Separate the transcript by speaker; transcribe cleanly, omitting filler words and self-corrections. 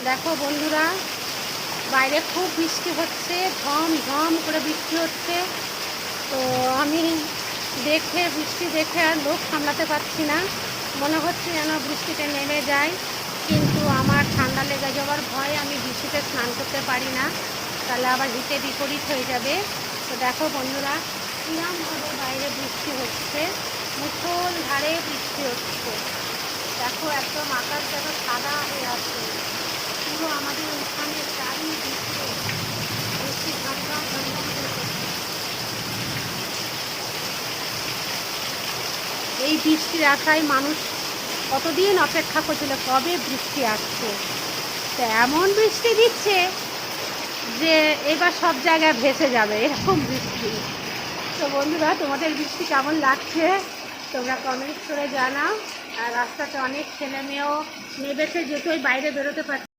Speaker 1: দেখো বন্ধুরা, বাইরে খুব বৃষ্টি হচ্ছে, ঝম ঝম করে বৃষ্টি হচ্ছে। তো আমি বৃষ্টি দেখে আর লোক সামলাতে পারছি না। মনে হচ্ছে যেন বৃষ্টিতে নেমে যায়, কিন্তু আমার ঠান্ডা লেগে যাওয়ার ভয়, আমি বৃষ্টিতে স্নান করতে পারি না, তাহলে আবার হিতে বিপরীত হয়ে যাবে। তো দেখো বন্ধুরা, কিরমভাবে বাইরে বৃষ্টি হচ্ছে, মুষলধারে বৃষ্টি হচ্ছে। দেখো একদম আকাশ যেন সাদা হয়ে আছে, পুরো আমাদের উঠানের চারিদিকে বৃষ্টি ঝমঝম ঝমঝম করে পড়ছে। এই বৃষ্টির আশায় মানুষ কতদিন অপেক্ষা করছিল, কবে বৃষ্টি আসছে। তো এমন বৃষ্টি দিচ্ছে যে এবার সব জায়গায় ভেসে যাবে, এরকম বৃষ্টি। তো বন্ধুরা, তোমাদের বৃষ্টি কেমন লাগছে তোমরা কমেন্ট করে জানাও। আর রাস্তাতে অনেক ছেলে মেয়েও নেবেছে, যেহেতু বাইরে বেরোতে পারছে।